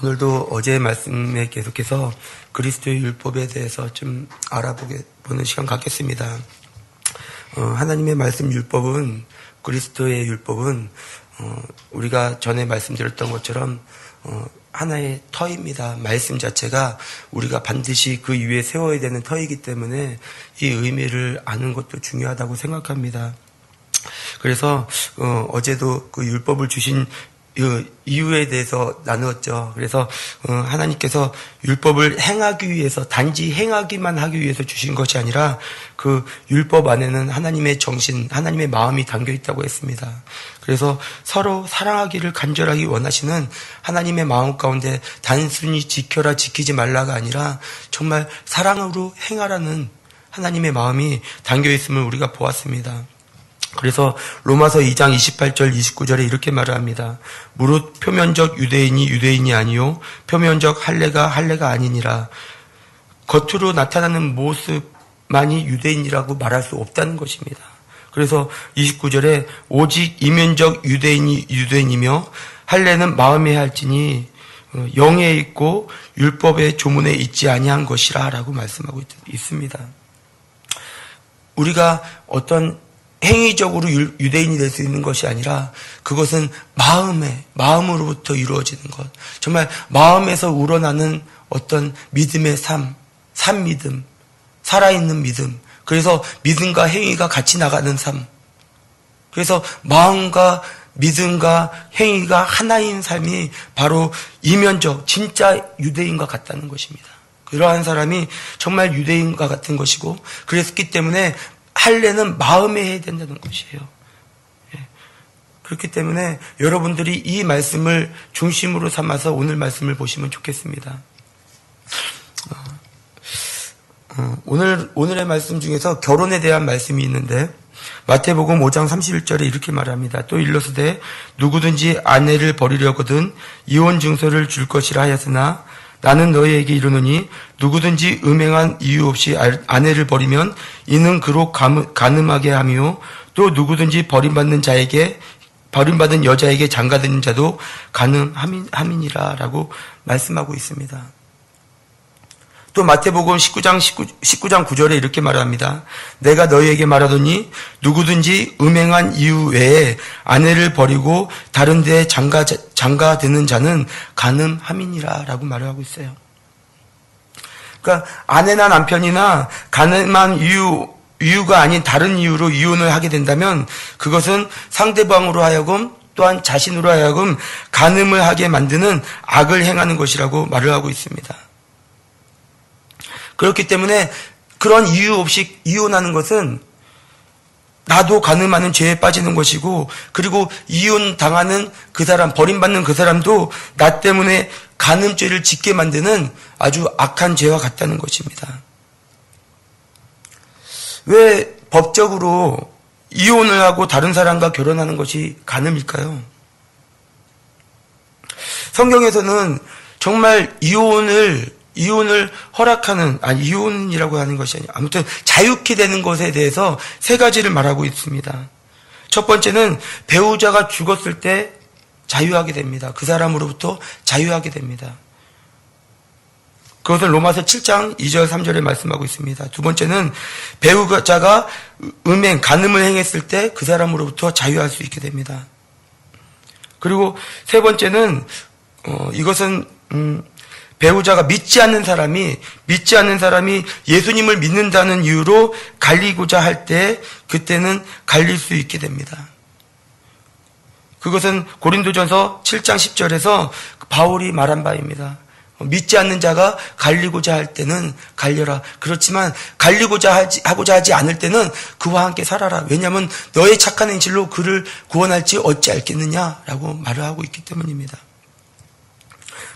오늘도 어제의 말씀에 계속해서 그리스도의 율법에 대해서 좀 보는 시간 갖겠습니다. 하나님의 말씀 율법은, 그리스도의 율법은 우리가 전에 말씀드렸던 것처럼 하나의 터입니다. 말씀 자체가 우리가 반드시 그 위에 세워야 되는 터이기 때문에 이 의미를 아는 것도 중요하다고 생각합니다. 그래서 어제도 그 율법을 주신 이유에 대해서 나누었죠. 그래서 하나님께서 율법을 행하기 위해서, 단지 행하기만 하기 위해서 주신 것이 아니라 그 율법 안에는 하나님의 정신, 하나님의 마음이 담겨 있다고 했습니다. 그래서 서로 사랑하기를 간절하게 원하시는 하나님의 마음 가운데 단순히 지켜라 지키지 말라가 아니라 정말 사랑으로 행하라는 하나님의 마음이 담겨 있음을 우리가 보았습니다. 그래서 로마서 2장 28절 29절에 이렇게 말을 합니다. 무릇 표면적 유대인이 유대인이 아니요 표면적 할례가 할례가 아니니라. 겉으로 나타나는 모습만이 유대인이라고 말할 수 없다는 것입니다. 그래서 29절에 오직 이면적 유대인이 유대인이며 할례는 마음에 할지니 영에 있고 율법의 조문에 있지 아니한 것이라 라고 말씀하고 있습니다. 우리가 어떤 행위적으로 유대인이 될 수 있는 것이 아니라 그것은 마음으로부터 이루어지는 것. 정말 마음에서 우러나는 어떤 믿음의 삶 믿음, 살아있는 믿음. 그래서 믿음과 행위가 같이 나가는 삶. 그래서 마음과 믿음과 행위가 하나인 삶이 바로 이면적, 진짜 유대인과 같다는 것입니다. 그러한 사람이 정말 유대인과 같은 것이고, 그랬기 때문에 할례는 마음에 해야 된다는 것이에요. 그렇기 때문에 여러분들이 이 말씀을 중심으로 삼아서 오늘 말씀을 보시면 좋겠습니다. 오늘의 말씀 중에서 결혼에 대한 말씀이 있는데 마태복음 5장 31절에 이렇게 말합니다. 또 일러스되 누구든지 아내를 버리려거든 이혼 증서를 줄 것이라 하였으나 나는 너희에게 이르노니 누구든지 음행한 이유 없이 아내를 버리면 이는 그로 간음하게 하며 또 누구든지 버림받는 여자에게 장가드는 자도 간음함이니라 라고 말씀하고 있습니다. 또 마태복음 19장 9절에 이렇게 말합니다. 내가 너희에게 말하더니 누구든지 음행한 이유 외에 아내를 버리고 다른 데에 장가드는 자는 간음함이니라 라고 말을 하고 있어요. 그러니까 아내나 남편이나 간음한 이유가 아닌 다른 이유로 이혼을 하게 된다면 그것은 상대방으로 하여금 또한 자신으로 하여금 간음을 하게 만드는 악을 행하는 것이라고 말을 하고 있습니다. 그렇기 때문에 그런 이유 없이 이혼하는 것은 나도 간음하는 죄에 빠지는 것이고, 그리고 이혼당하는 그 사람, 버림받는 그 사람도 나 때문에 간음죄를 짓게 만드는 아주 악한 죄와 같다는 것입니다. 왜 법적으로 이혼을 하고 다른 사람과 결혼하는 것이 간음일까요? 성경에서는 정말 이혼을 허락하는, 이혼이라고 하는 것이 아니라 아무튼 자유케 되는 것에 대해서 세 가지를 말하고 있습니다. 첫 번째는 배우자가 죽었을 때 자유하게 됩니다. 그 사람으로부터 자유하게 됩니다. 그것을 로마서 7장 2절 3절에 말씀하고 있습니다. 두 번째는 배우자가 간음을 행했을 때 그 사람으로부터 자유할 수 있게 됩니다. 그리고 세 번째는 이것은 배우자가 믿지 않는 사람이 예수님을 믿는다는 이유로 갈리고자 할 때 그때는 갈릴 수 있게 됩니다. 그것은 고린도전서 7장 10절에서 바울이 말한 바입니다. 믿지 않는 자가 갈리고자 할 때는 갈려라. 그렇지만 갈리고자 하고자 하지 않을 때는 그와 함께 살아라. 왜냐하면 너의 착한 행실로 그를 구원할지 어찌 알겠느냐라고 말을 하고 있기 때문입니다.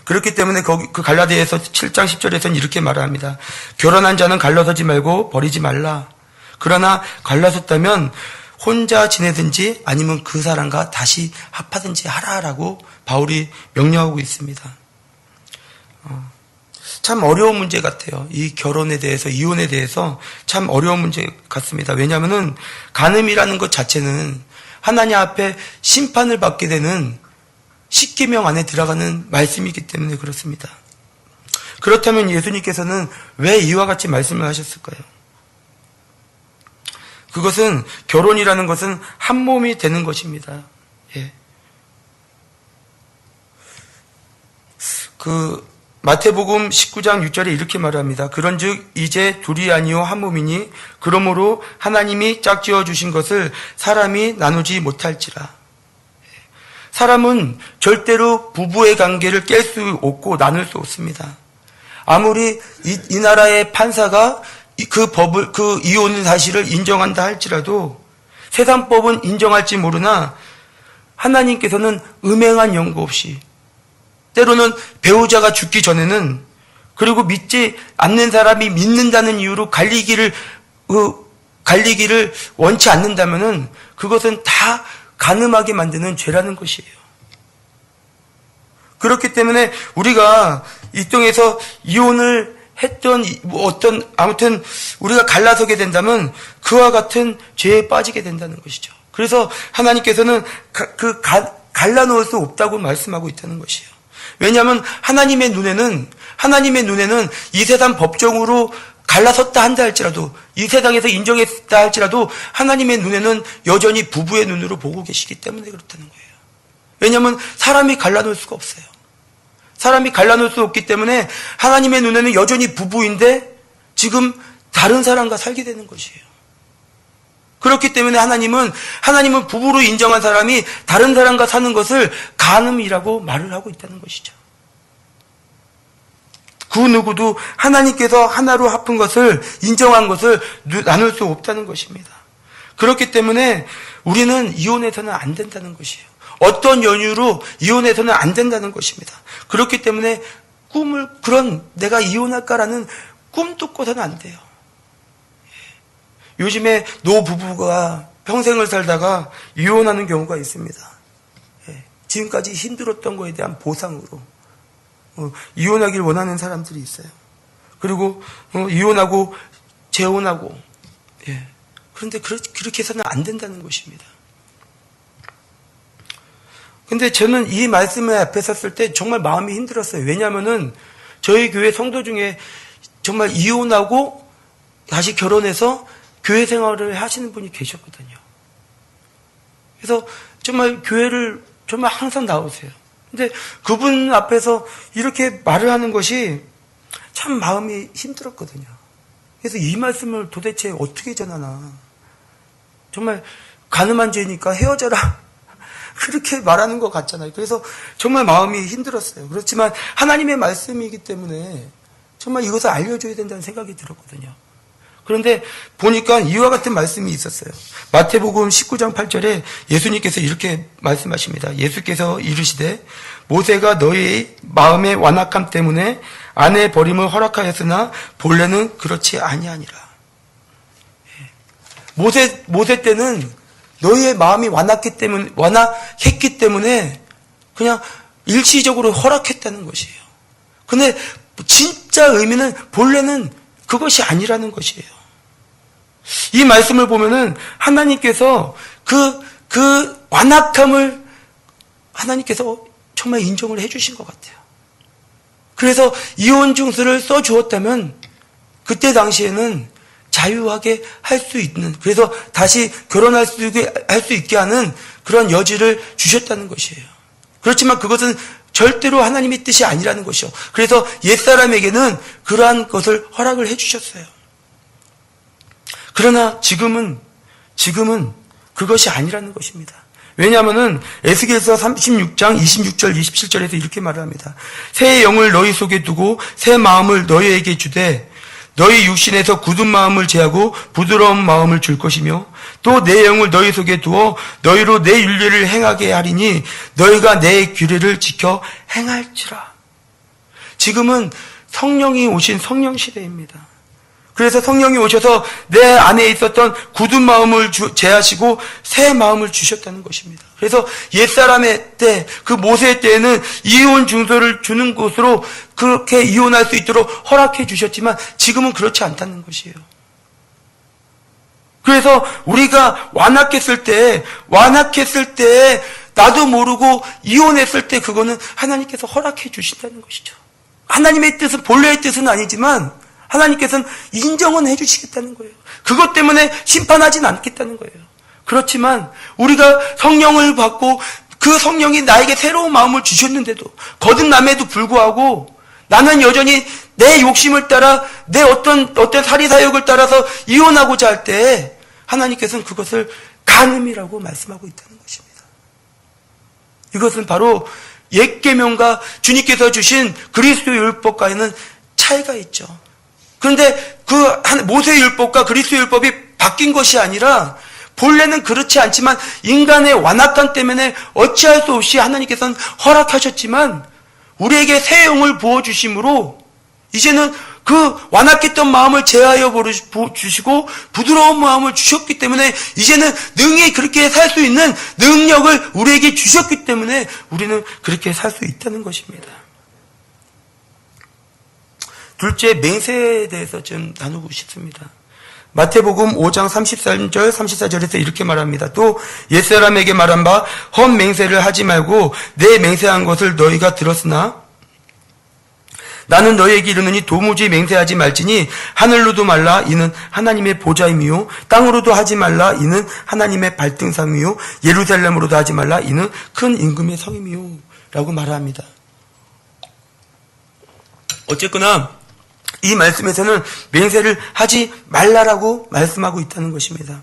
그렇기 때문에 그 갈라디아서 7장 10절에서는 이렇게 말합니다. 결혼한 자는 갈라서지 말고 버리지 말라. 그러나 갈라섰다면 혼자 지내든지 아니면 그 사람과 다시 합하든지 하라라고 바울이 명령하고 있습니다. 참 어려운 문제 같아요. 이 결혼에 대해서, 이혼에 대해서 참 어려운 문제 같습니다. 왜냐하면 간음이라는 것 자체는 하나님 앞에 심판을 받게 되는 십계명 안에 들어가는 말씀이기 때문에 그렇습니다. 그렇다면 예수님께서는 왜 이와 같이 말씀을 하셨을까요? 그것은 결혼이라는 것은 한 몸이 되는 것입니다. 예. 마태복음 19장 6절에 이렇게 말합니다. 그런즉 이제 둘이 아니요 한 몸이니 그러므로 하나님이 짝지어 주신 것을 사람이 나누지 못할지라. 사람은 절대로 부부의 관계를 깰 수 없고 나눌 수 없습니다. 아무리 이 나라의 판사가 그 이혼 사실을 인정한다 할지라도 세상법은 인정할지 모르나 하나님께서는 음행한 연고 없이 때로는 배우자가 죽기 전에는 그리고 믿지 않는 사람이 믿는다는 이유로 갈리기를 원치 않는다면은 그것은 다 간음하게 만드는 죄라는 것이에요. 그렇기 때문에 우리가 이 땅에서 이혼을 했던 아무튼 우리가 갈라서게 된다면 그와 같은 죄에 빠지게 된다는 것이죠. 그래서 하나님께서는 갈라놓을 수 없다고 말씀하고 있다는 것이에요. 왜냐하면 하나님의 눈에는 이 세상 법정으로 갈라섰다 한다 할지라도 이 세상에서 인정했다 할지라도 하나님의 눈에는 여전히 부부의 눈으로 보고 계시기 때문에 그렇다는 거예요. 왜냐하면 사람이 갈라놓을 수가 없어요. 사람이 갈라놓을 수 없기 때문에 하나님의 눈에는 여전히 부부인데 지금 다른 사람과 살게 되는 것이에요. 그렇기 때문에 하나님은 부부로 인정한 사람이 다른 사람과 사는 것을 간음이라고 말을 하고 있다는 것이죠. 그 누구도 하나님께서 하나로 합한 것을 인정한 것을 나눌 수 없다는 것입니다. 그렇기 때문에 우리는 이혼해서는 안 된다는 것이에요. 어떤 연유로 이혼해서는 안 된다는 것입니다. 그렇기 때문에 내가 이혼할까라는 꿈도 꿔서는 안 돼요. 요즘에 노부부가 평생을 살다가 이혼하는 경우가 있습니다. 지금까지 힘들었던 거에 대한 보상으로 이혼하길 원하는 사람들이 있어요. 그리고 이혼하고 재혼하고 그런데 그렇게 해서는 안 된다는 것입니다. 근데 저는 이 말씀에 앞에 섰을 때 정말 마음이 힘들었어요. 왜냐하면은 저희 교회 성도 중에 정말 이혼하고 다시 결혼해서 교회 생활을 하시는 분이 계셨거든요. 그래서 정말 교회를 정말 항상 나오세요. 근데 그분 앞에서 이렇게 말을 하는 것이 참 마음이 힘들었거든요. 그래서 이 말씀을 도대체 어떻게 전하나. 정말 간음한 죄니까 헤어져라. 그렇게 말하는 것 같잖아요. 그래서 정말 마음이 힘들었어요. 그렇지만 하나님의 말씀이기 때문에 정말 이것을 알려줘야 된다는 생각이 들었거든요. 그런데 보니까 이와 같은 말씀이 있었어요. 마태복음 19장 8절에 예수님께서 이렇게 말씀하십니다. 예수께서 이르시되 모세가 너희의 마음의 완악함 때문에 아내 버림을 허락하였으나 본래는 그렇지 아니하니라. 모세 때는 너희의 마음이 완악했기 때문에 그냥 일시적으로 허락했다는 것이에요. 근데 진짜 의미는 본래는 그것이 아니라는 것이에요. 이 말씀을 보면은 하나님께서 그 완악함을 하나님께서 정말 인정을 해주신 것 같아요. 그래서 이혼 증서를 써주었다면 그때 당시에는 자유하게 할 수 있는, 그래서 다시 결혼할 수 있게 하는 그런 여지를 주셨다는 것이에요. 그렇지만 그것은 절대로 하나님의 뜻이 아니라는 것이요. 그래서 옛사람에게는 그러한 것을 허락을 해주셨어요. 그러나 지금은 그것이 아니라는 것입니다. 왜냐하면은 에스겔서 36장 26절 27절에서 이렇게 말을 합니다. 새 영을 너희 속에 두고 새 마음을 너희에게 주되 너희 육신에서 굳은 마음을 제하고 부드러운 마음을 줄 것이며 또 내 영을 너희 속에 두어 너희로 내 윤례를 행하게 하리니 너희가 내 규례를 지켜 행할지라. 지금은 성령이 오신 성령 시대입니다. 그래서 성령이 오셔서 내 안에 있었던 굳은 마음을 제하시고 새 마음을 주셨다는 것입니다. 그래서 옛사람의 때, 그 모세의 때에는 이혼 증서를 주는 것으로 그렇게 이혼할 수 있도록 허락해 주셨지만 지금은 그렇지 않다는 것이에요. 그래서 우리가 완악했을 때 나도 모르고 이혼했을 때 그거는 하나님께서 허락해 주신다는 것이죠. 하나님의 뜻은, 본래의 뜻은 아니지만 하나님께서는 인정은 해 주시겠다는 거예요. 그것 때문에 심판하진 않겠다는 거예요. 그렇지만 우리가 성령을 받고 그 성령이 나에게 새로운 마음을 주셨는데도, 거듭남에도 불구하고 나는 여전히 내 욕심을 따라 내 어떤 사리사욕을 따라서 이혼하고자 할 때 하나님께서는 그것을 간음이라고 말씀하고 있다는 것입니다. 이것은 바로 옛 계명과 주님께서 주신 그리스도의 율법과는 차이가 있죠. 그런데 그 모세의 율법과 그리스도의 율법이 바뀐 것이 아니라 본래는 그렇지 않지만 인간의 완악함 때문에 어찌할 수 없이 하나님께서는 허락하셨지만 우리에게 새 영을 부어주심으로 이제는 그 완악했던 마음을 제하여 주시고 부드러운 마음을 주셨기 때문에 이제는 능히 그렇게 살 수 있는 능력을 우리에게 주셨기 때문에 우리는 그렇게 살 수 있다는 것입니다. 둘째, 맹세에 대해서 좀 나누고 싶습니다. 마태복음 5장 33절, 34절에서 이렇게 말합니다. 또 옛사람에게 말한 바 헛맹세를 하지 말고 내 맹세한 것을 너희가 들었으나 나는 너희에게 이르노니 도무지 맹세하지 말지니 하늘로도 말라 이는 하나님의 보좌임이요 땅으로도 하지 말라 이는 하나님의 발등상이요 예루살렘으로도 하지 말라 이는 큰 임금의 성임이요 라고 말합니다. 어쨌거나 이 말씀에서는 맹세를 하지 말라라고 말씀하고 있다는 것입니다.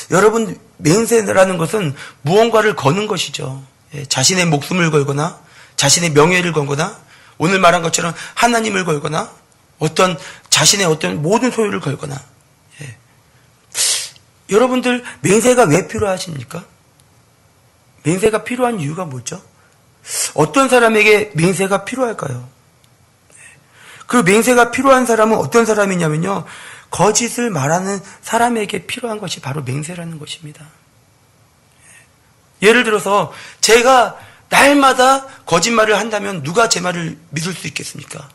여러분, 맹세라는 것은 무언가를 거는 것이죠. 자신의 목숨을 걸거나 자신의 명예를 걸거나 오늘 말한 것처럼 하나님을 걸거나 자신의 모든 소유를 걸거나. 여러분들 맹세가 왜 필요하십니까? 맹세가 필요한 이유가 뭐죠? 어떤 사람에게 맹세가 필요할까요? 그 맹세가 필요한 사람은 어떤 사람이냐면요, 거짓을 말하는 사람에게 필요한 것이 바로 맹세라는 것입니다. 예를 들어서 제가 날마다 거짓말을 한다면 누가 제 말을 믿을 수 있겠습니까?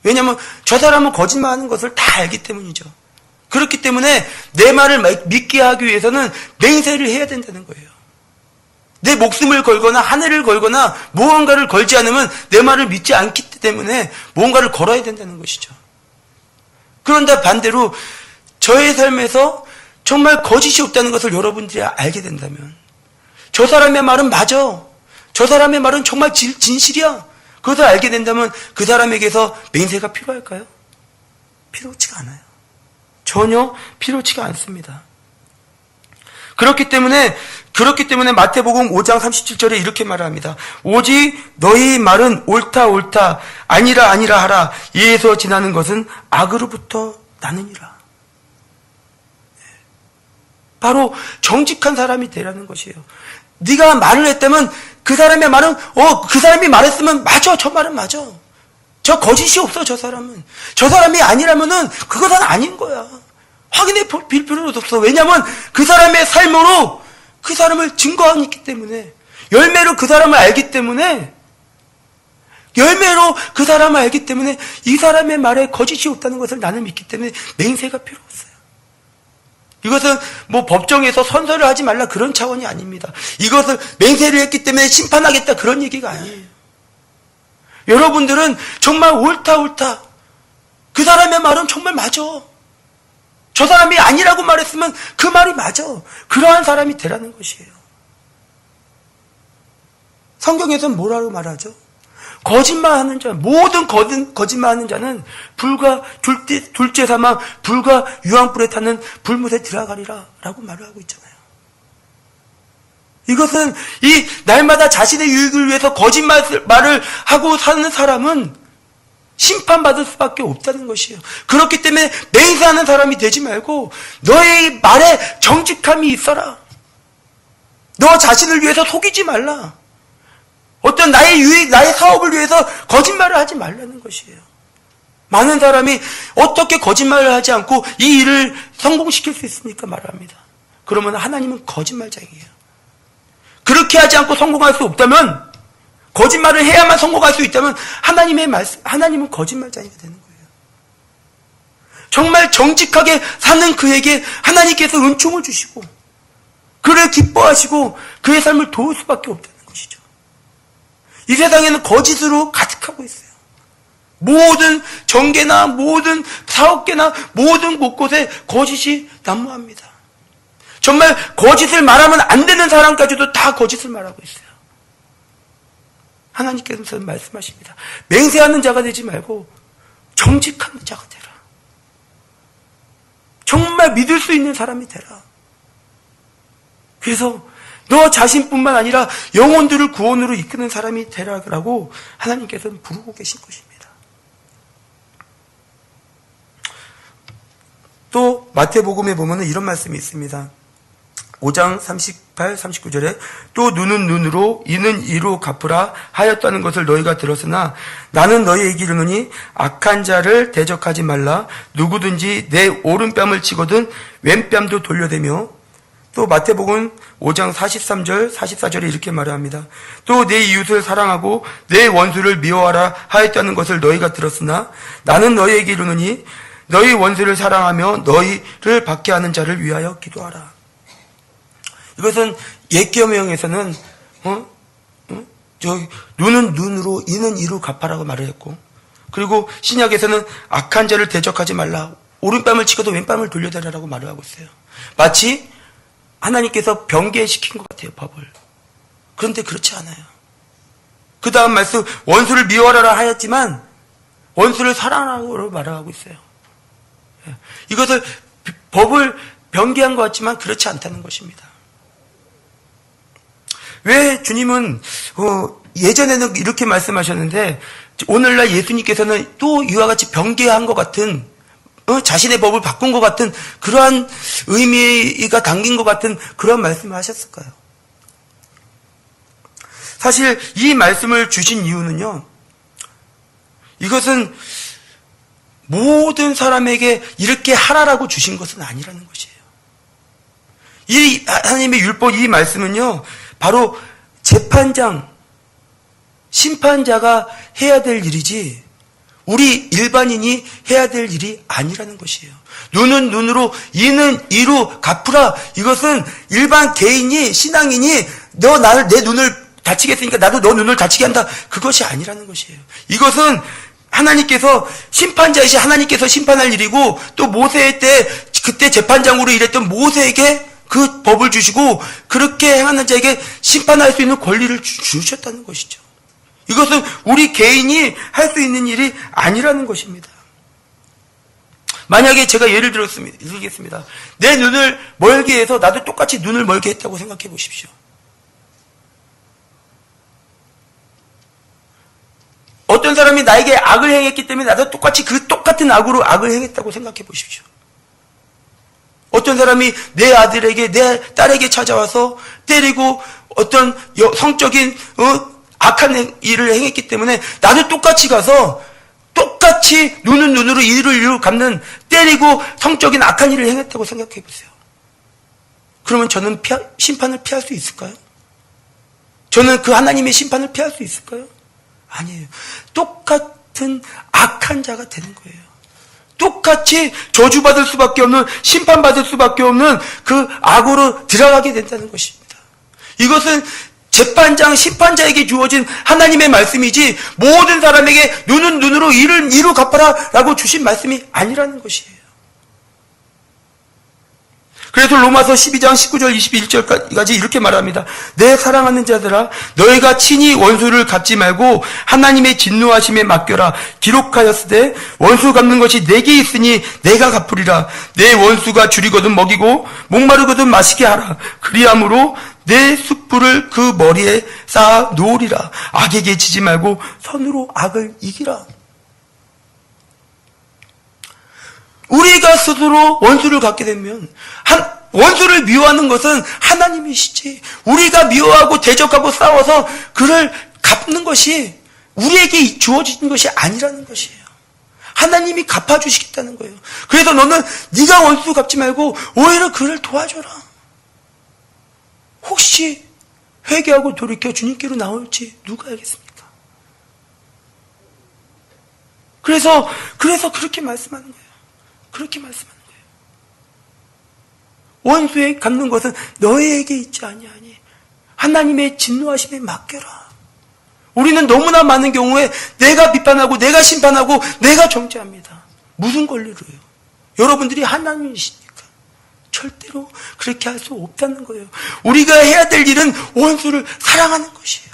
왜냐하면 저 사람은 거짓말하는 것을 다 알기 때문이죠. 그렇기 때문에 내 말을 믿게 하기 위해서는 맹세를 해야 된다는 거예요. 내 목숨을 걸거나 하늘을 걸거나 무언가를 걸지 않으면 내 말을 믿지 않기 때문에 무언가를 걸어야 된다는 것이죠. 그런데 반대로 저의 삶에서 정말 거짓이 없다는 것을 여러분들이 알게 된다면 저 사람의 말은 맞아. 저 사람의 말은 정말 진실이야. 그것을 알게 된다면 그 사람에게서 맹세가 필요할까요? 필요치가 않아요. 전혀 필요치가 않습니다. 그렇기 때문에 마태복음 5장 37절에 이렇게 말합니다. 오직 너희 말은 옳다 옳다 아니라 아니라 하라. 이에서 지나는 것은 악으로부터 나느니라. 바로 정직한 사람이 되라는 것이에요. 네가 말을 했다면 그 사람의 말은 그 사람이 말했으면 맞아. 저 말은 맞아. 저 거짓이 없어. 저 사람은. 저 사람이 아니라면은 그것은 아닌 거야. 확인해 빌 필요도 없어. 왜냐하면 그 사람의 삶으로 그 사람을 증거하기 때문에, 열매로 그 사람을 알기 때문에, 이 사람의 말에 거짓이 없다는 것을 나는 믿기 때문에 맹세가 필요 없어요. 이것은 법정에서 선서를 하지 말라 그런 차원이 아닙니다. 이것을 맹세를 했기 때문에 심판하겠다 그런 얘기가 아니에요. 여러분들은 정말 옳다. 그 사람의 말은 정말 맞아. 저 사람이 아니라고 말했으면 그 말이 맞아. 그러한 사람이 되라는 것이에요. 성경에서는 뭐라고 말하죠? 거짓말하는 자, 모든 거짓말하는 자는 불과 둘째 사망, 불과 유황불에 타는 불못에 들어가리라 라고 말을 하고 있잖아요. 이것은 이 날마다 자신의 유익을 위해서 거짓말을 하고 사는 사람은 심판받을 수밖에 없다는 것이에요. 그렇기 때문에 맹세하는 사람이 되지 말고 너의 말에 정직함이 있어라. 너 자신을 위해서 속이지 말라. 어떤 나의 유익, 나의 사업을 위해서 거짓말을 하지 말라는 것이에요. 많은 사람이 어떻게 거짓말을 하지 않고 이 일을 성공시킬 수 있습니까? 말합니다. 그러면 하나님은 거짓말장이에요. 그렇게 하지 않고 성공할 수 없다면, 거짓말을 해야만 성공할 수 있다면 하나님은 거짓말장이가 되는 거예요. 정말 정직하게 사는 그에게 하나님께서 은총을 주시고 그를 기뻐하시고 그의 삶을 도울 수밖에 없다는 것이죠. 이 세상에는 거짓으로 가득하고 있어요. 모든 정계나 모든 사업계나 모든 곳곳에 거짓이 난무합니다. 정말 거짓을 말하면 안 되는 사람까지도 다 거짓을 말하고 있어요. 하나님께서 말씀하십니다. 맹세하는 자가 되지 말고 정직한 자가 되라. 정말 믿을 수 있는 사람이 되라. 그래서 너 자신뿐만 아니라 영혼들을 구원으로 이끄는 사람이 되라고 하나님께서는 부르고 계신 것입니다. 또 마태복음에 보면 이런 말씀이 있습니다. 5장 38, 39절에 또 눈은 눈으로 이는 이로 갚으라 하였다는 것을 너희가 들었으나 나는 너희에게 이르노니 악한 자를 대적하지 말라. 누구든지 내 오른뺨을 치거든 왼뺨도 돌려대며, 또 마태복음 5장 43절 44절에 이렇게 말합니다. 또 내 이웃을 사랑하고 내 원수를 미워하라 하였다는 것을 너희가 들었으나 나는 너희에게 이르노니 너희 원수를 사랑하며 너희를 박해하는 자를 위하여 기도하라. 이것은 옛계명에서는 눈은 눈으로 이는 이로 갚아라고 말을 했고, 그리고 신약에서는 악한 자를 대적하지 말라. 오른뺨을 치고도 왼뺨을 돌려대라라고 말을 하고 있어요. 마치 하나님께서 병개시킨 것 같아요, 법을. 그런데 그렇지 않아요. 그 다음 말씀, 원수를 미워하라 하였지만 원수를 사랑하라고 말하고 있어요. 이것을 법을 변개한 것 같지만 그렇지 않다는 것입니다. 왜 주님은 예전에는 이렇게 말씀하셨는데 오늘날 예수님께서는 또 이와 같이 변개한 것 같은, 자신의 법을 바꾼 것 같은 그러한 의미가 담긴 것 같은 그런 말씀을 하셨을까요? 사실 이 말씀을 주신 이유는요, 이것은 모든 사람에게 이렇게 하라라고 주신 것은 아니라는 것이에요. 이 하나님의 율법, 이 말씀은요, 바로 재판장, 심판자가 해야 될 일이지 우리 일반인이 해야 될 일이 아니라는 것이에요. 눈은 눈으로 이는 이로 갚으라. 이것은 일반 개인이, 신앙인이 너 내 눈을 다치게 했으니까 나도 너 눈을 다치게 한다, 그것이 아니라는 것이에요. 이것은 하나님께서 심판자이시 하나님께서 심판할 일이고, 또 모세 때 그때 재판장으로 일했던 모세에게 그 법을 주시고 그렇게 행하는 자에게 심판할 수 있는 권리를 주셨다는 것이죠. 이것은 우리 개인이 할 수 있는 일이 아니라는 것입니다. 만약에 제가 예를 들겠습니다. 내 눈을 멀게 해서 나도 똑같이 눈을 멀게 했다고 생각해 보십시오. 어떤 사람이 나에게 악을 행했기 때문에 나도 똑같이 그 똑같은 악으로 악을 행했다고 생각해 보십시오. 어떤 사람이 내 아들에게, 내 딸에게 찾아와서 때리고 어떤 성적인 악한 일을 행했기 때문에 나도 똑같이 가서 똑같이 눈은 눈으로 이를 이로 갚는, 때리고 성적인 악한 일을 행했다고 생각해 보세요. 그러면 저는 심판을 피할 수 있을까요? 저는 그 하나님의 심판을 피할 수 있을까요? 아니에요. 똑같은 악한 자가 되는 거예요. 똑같이 저주받을 수밖에 없는, 심판받을 수밖에 없는 그 악으로 들어가게 된다는 것입니다. 이것은 재판장, 심판자에게 주어진 하나님의 말씀이지 모든 사람에게 눈은 눈으로 이를 이로 갚아라 라고 주신 말씀이 아니라는 것이에요. 그래서 로마서 12장 19절 21절까지 이렇게 말합니다. 내 사랑하는 자들아, 너희가 친히 원수를 갚지 말고 하나님의 진노하심에 맡겨라. 기록하였으되 원수 갚는 것이 내게 있으니 내가 갚으리라. 내 원수가 줄이거든 먹이고 목마르거든 마시게 하라. 그리함으로 내 숯불을 그 머리에 쌓아 놓으리라. 악에게 지지 말고 선으로 악을 이기라. 우리가 스스로 원수를 갖게 되면, 원수를 미워하는 것은 하나님이시지, 우리가 미워하고 대적하고 싸워서 그를 갚는 것이 우리에게 주어진 것이 아니라는 것이에요. 하나님이 갚아주시겠다는 거예요. 그래서 너는 네가 원수 갚지 말고 오히려 그를 도와줘라. 혹시 회개하고 돌이켜 주님께로 나올지 누가 알겠습니까? 그래서 그렇게 말씀하는 거예요. 그렇게 말씀하는 거예요. 원수에 갚는 것은 너희에게 있지 아니하니 하나님의 진노하심에 맡겨라. 우리는 너무나 많은 경우에 내가 비판하고 내가 심판하고 내가 정죄합니다. 무슨 권리로요? 여러분들이 하나님이시니까 절대로 그렇게 할 수 없다는 거예요. 우리가 해야 될 일은 원수를 사랑하는 것이에요.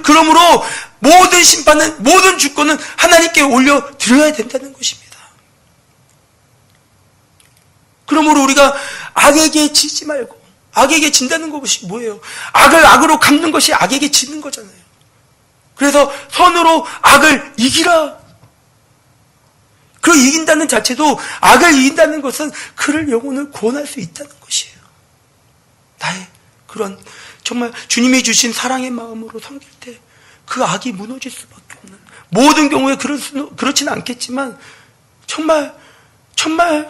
그러므로 모든 심판은, 모든 주권은 하나님께 올려드려야 된다는 것입니다. 그러므로 우리가 악에게 지지 말고, 악에게 진다는 것이 뭐예요? 악을 악으로 갚는 것이 악에게 지는 거잖아요. 그래서 선으로 악을 이기라. 그 이긴다는 자체도, 악을 이긴다는 것은 그를 영혼을 구원할 수 있다는 것이에요. 나의 그런 정말 주님이 주신 사랑의 마음으로 섬길 때 그 악이 무너질 수밖에 없는, 모든 경우에 그렇지는 않겠지만 정말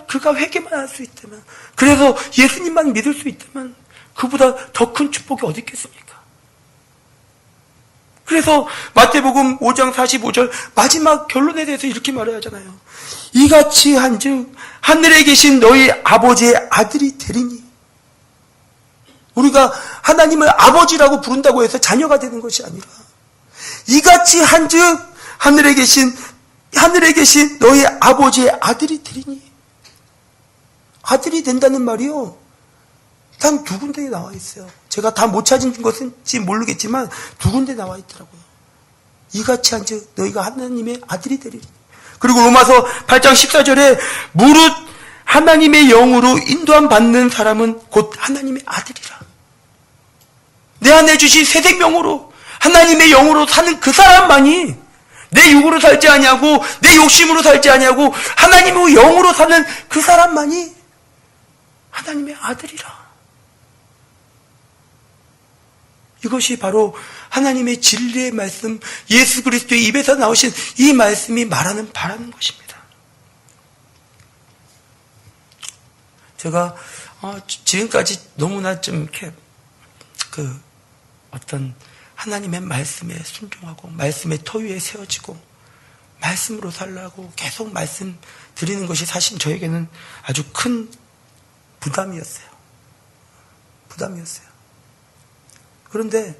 그가 회개만 할 수 있다면, 그래서 예수님만 믿을 수 있다면 그보다 더 큰 축복이 어디 있겠습니까? 그래서 마태복음 5장 45절 마지막 결론에 대해서 이렇게 말하잖아요. 이같이 한즉 하늘에 계신 너희 아버지의 아들이 되리니. 우리가 하나님을 아버지라고 부른다고 해서 자녀가 되는 것이 아니라, 이같이 한즉 하늘에 계신 너희 아버지의 아들이 되리니. 아들이 된다는 말이요, 단 두 군데에 나와 있어요. 제가 다 못 찾은 것인지 모르겠지만 두 군데 나와 있더라고요. 이같이 한즉 너희가 하나님의 아들이 되리니. 그리고 로마서 8장 14절에 무릇 하나님의 영으로 인도함 받는 사람은 곧 하나님의 아들이라. 내 안에 주신 새 생명으로 하나님의 영으로 사는 그 사람만이, 내 육으로 살지 아니하고 내 욕심으로 살지 아니하고 하나님의 영으로 사는 그 사람만이 하나님의 아들이라. 이것이 바로 하나님의 진리의 말씀, 예수 그리스도의 입에서 나오신 이 말씀이 바라는 것입니다. 제가 지금까지 너무나 좀 이렇게 어떤 하나님의 말씀에 순종하고 말씀의 터 위에 세워지고 말씀으로 살라고 계속 말씀 드리는 것이 사실 저에게는 아주 큰 부담이었어요. 그런데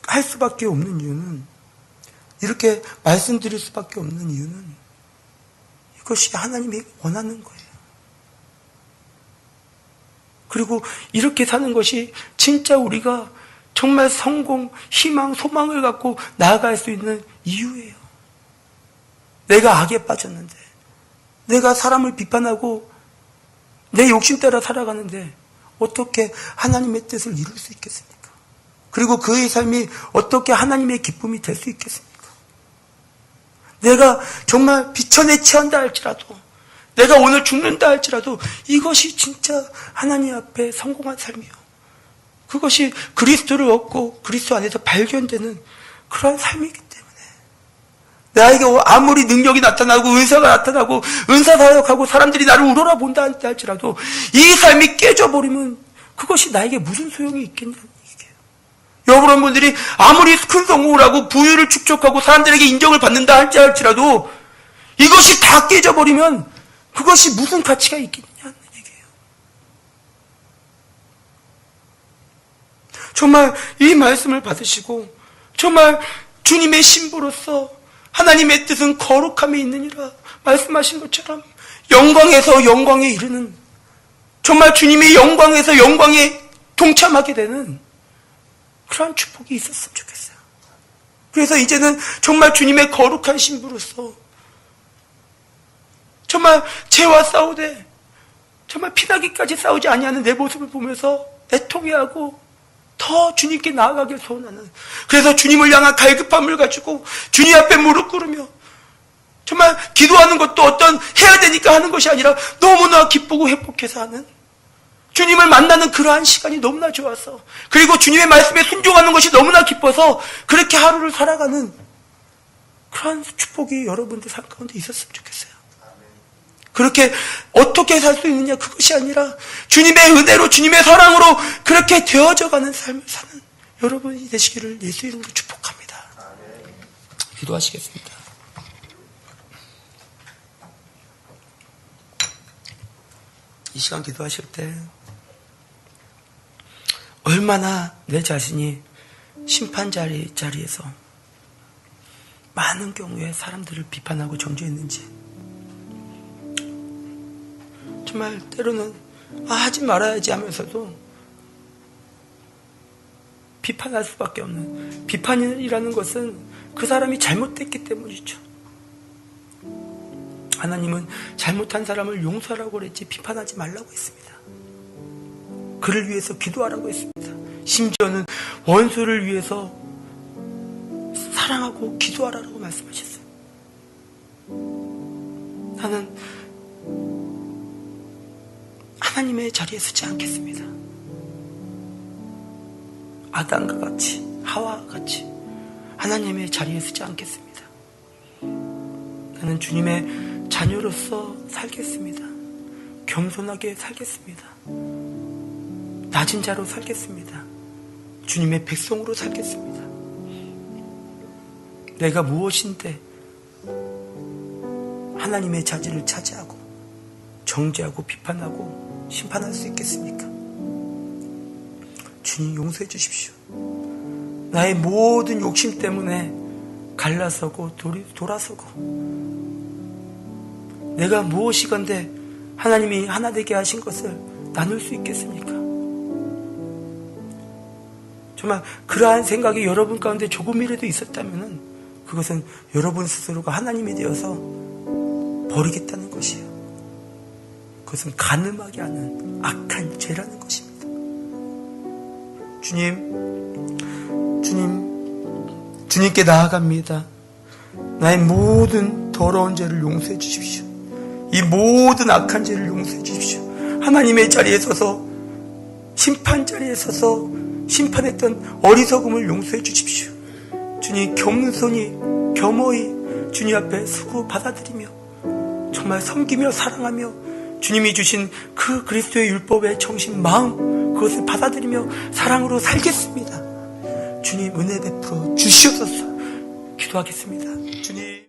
할 수밖에 없는 이유는, 이렇게 말씀드릴 수밖에 없는 이유는 이것이 하나님이 원하는 거예요. 그리고 이렇게 사는 것이 진짜 우리가 정말 성공, 희망, 소망을 갖고 나아갈 수 있는 이유예요. 내가 악에 빠졌는데, 내가 사람을 비판하고 내 욕심 따라 살아가는데 어떻게 하나님의 뜻을 이룰 수 있겠습니까? 그리고 그의 삶이 어떻게 하나님의 기쁨이 될 수 있겠습니까? 내가 정말 비천에 취한다 할지라도, 내가 오늘 죽는다 할지라도 이것이 진짜 하나님 앞에 성공한 삶이요, 그것이 그리스도를 얻고 그리스도 안에서 발견되는 그러한 삶이기 때문에, 나에게 아무리 능력이 나타나고 은사가 나타나고 은사 사역하고 사람들이 나를 우러러 본다 할지라도 이 삶이 깨져버리면 그것이 나에게 무슨 소용이 있겠냐는 얘기예요. 여러분들이 아무리 큰 성공을 하고 부유를 축적하고 사람들에게 인정을 받는다 할지라도 이것이 다 깨져버리면 그것이 무슨 가치가 있겠냐는 얘기예요. 정말 이 말씀을 받으시고 정말 주님의 신부로서 하나님의 뜻은 거룩함에 있느니라 말씀하신 것처럼 영광에서 영광에 이르는, 정말 주님의 영광에서 영광에 동참하게 되는 그러한 축복이 있었으면 좋겠어요. 그래서 이제는 정말 주님의 거룩한 신부로서 정말 죄와 싸우되 정말 피나기까지 싸우지 아니하는 내 모습을 보면서 애통해하고 더 주님께 나아가길 소원하는, 그래서 주님을 향한 갈급함을 가지고 주님 앞에 무릎 꿇으며 정말 기도하는 것도 어떤 해야 되니까 하는 것이 아니라 너무나 기쁘고 행복해서 하는, 주님을 만나는 그러한 시간이 너무나 좋아서, 그리고 주님의 말씀에 순종하는 것이 너무나 기뻐서 그렇게 하루를 살아가는 그러한 축복이 여러분들 삶 가운데 있었으면 좋겠어요. 그렇게 어떻게 살 수 있느냐, 그것이 아니라 주님의 은혜로 주님의 사랑으로 그렇게 되어져가는 삶을 사는 여러분이 되시기를 예수 이름으로 축복합니다. 기도하시겠습니다. 이 시간 기도하실 때 얼마나 내 자신이 심판 자리에서 많은 경우에 사람들을 비판하고 정죄했는지, 정말 때로는 하지 말아야지 하면서도 비판할 수밖에 없는, 비판이라는 것은 그 사람이 잘못됐기 때문이죠. 하나님은 잘못한 사람을 용서하라고 그랬지 비판하지 말라고 했습니다. 그를 위해서 기도하라고 했습니다. 심지어는 원수를 위해서 사랑하고 기도하라고 말씀하셨어요. 나는 하나님의 자리에 서지 않겠습니다. 아담과 같이, 하와와 같이 하나님의 자리에 서지 않겠습니다. 나는 주님의 자녀로서 살겠습니다. 겸손하게 살겠습니다. 낮은 자로 살겠습니다. 주님의 백성으로 살겠습니다. 내가 무엇인데 하나님의 자리를 차지하고 정죄하고 비판하고 심판할 수 있겠습니까? 주님 용서해 주십시오. 나의 모든 욕심 때문에 갈라서고 돌아서고, 내가 무엇이건데 하나님이 하나 되게 하신 것을 나눌 수 있겠습니까? 정말 그러한 생각이 여러분 가운데 조금이라도 있었다면 그것은 여러분 스스로가 하나님이 되어서 버리겠다는 것이에요. 그것은 가늠하게 하는 악한 죄라는 것입니다. 주님께 나아갑니다. 나의 모든 더러운 죄를 용서해 주십시오. 이 모든 악한 죄를 용서해 주십시오. 하나님의 자리에 서서, 심판 자리에 서서 심판했던 어리석음을 용서해 주십시오. 주님, 겸허히 주님 앞에 수고 받아들이며 정말 섬기며 사랑하며 주님이 주신 그 그리스도의 율법의 정신, 마음, 그것을 받아들이며 사랑으로 살겠습니다. 주님, 은혜 베풀어 주시옵소서. 기도하겠습니다. 주님.